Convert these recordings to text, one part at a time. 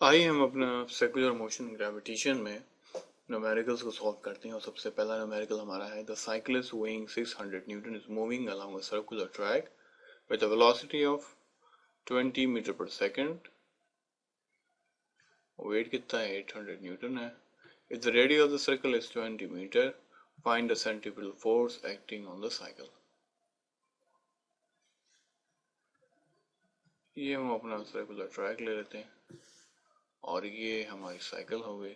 आइए हम अपना सेकुलर मोशन ग्रेविटेशन में न्यूमेरिकल्स को सॉल्व करते हैं। और सबसे पहला न्यूमेरिकल हमारा है the cyclist weighing 600 newton is moving along a circular track with a velocity of 20 metre per second. Weight कितना है? 800 न्यूटन है। If the radius of the circle is 20 metre, find the centripetal force acting on the cycle. ये हम अपना circular track ले लेते हैं और ये हमारी साइकिल हो गई।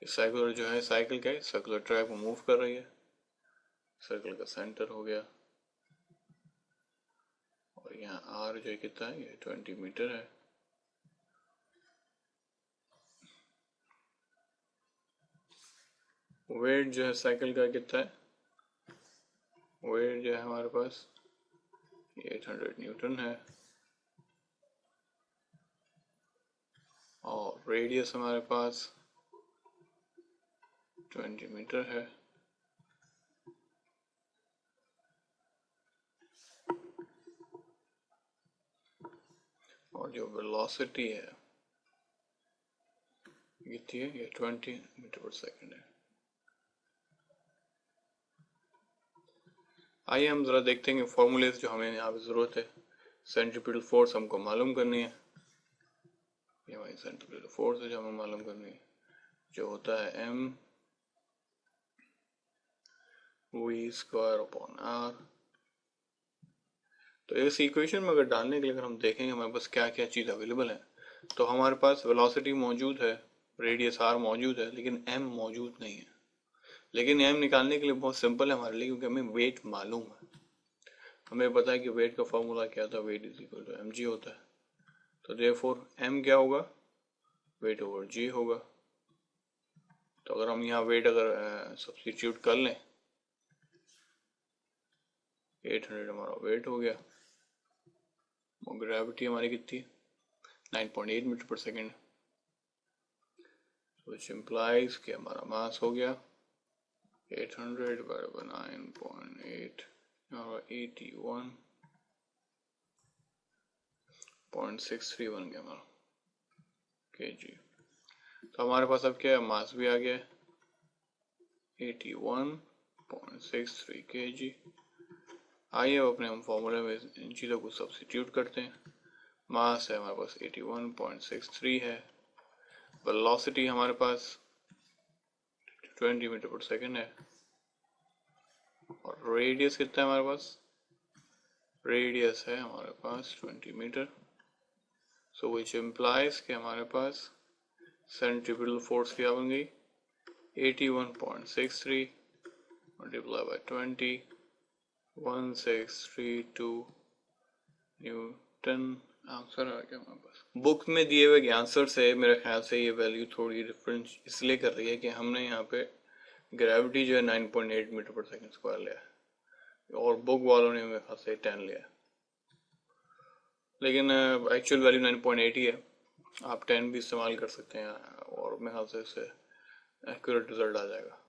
साइकिल जो है, साइकिल क्या है, सर्कुलर ट्रैक में मूव कर रही है। सर्कल का सेंटर हो गया और यहाँ आर जो है कितना है, ये 20 मीटर है। वेट जो है साइकिल का कितना है? वेट जो है हमारे पास 800 न्यूटन है और रेडियस हमारे पास 20 मीटर है। और जो वेलोसिटी है कितनी है? ये 20 मीटर पर सेकंड है। आइए हम जरा देखते हैं फॉर्मूले जो हमें यहाँ पे जरूरत है। सेंट्रिपेटल फोर्स हमको मालूम करनी है। ये हमारी सेंट्रिपेटल फोर्स है जो हमें मालूम करनी है, जो होता है m v square upon r। तो इस इक्वेशन में अगर डालने के लिए अगर हम देखेंगे हमारे पास क्या क्या चीज़ अवेलेबल है, तो हमारे पास वेलोसिटी मौजूद है, रेडियस r मौजूद है, लेकिन m मौजूद नहीं है। लेकिन m निकालने के लिए बहुत सिंपल है हमारे लिए, क्योंकि हमें वेट मालूम है। हमें पता है कि वेट का फॉर्मूला क्या था, weight is equal to mg होता है। तो देयरफॉर m क्या होगा? वेट ओवर g होगा। तो अगर हम यहाँ वेट अगर सब्स्टिट्यूट कर लें, 800 हमारा वेट हो गया और ग्रेविटी हमारी कितनी है? 9.8 मीटर पर सेकेंड। विच इम्प्लाइज कि हमारा मास हो गया 800 डिवाइडेड बाय 9.8 और 81.63 बन गया हमारा kg। तो हमारे पास अब क्या है? मास भी आ गया 81.63 kg। आइए अब अपने हम फॉर्मूले में इन चीज़ों को सब्स्टिट्यूट करते हैं। मास है हमारे पास 81.63 है। वेलोसिटी हमारे पास 20 मीटर पर सेकेंड है और रेडियस कितना है हमारे पास? रेडियस है हमारे पास 20 मीटर। सो विच इम्प्लाइज कि हमारे पास सेंट्रिपेटल फोर्स क्या बन गई? 81.63 मल्टीप्लाई बाय 20, 1632 न्यूटन आंसर आ गया हमारे पास। बुक में दिए हुए आंसर से मेरे ख्याल से ये वैल्यू थोड़ी डिफरेंस इसलिए कर रही है कि हमने यहाँ पे ग्रेविटी जो है 9.8 मीटर पर सेकंड स्क्वायर लिया है और बुक वालों ने मेरे ख्याल से 10 लिया है, लेकिन एक्चुअल वैल्यू 9.8 ही है। आप 10 भी इस्तेमाल कर सकते हैं और मेरे ख्याल से इससे एक्यूरेट रिजल्ट आ जाएगा।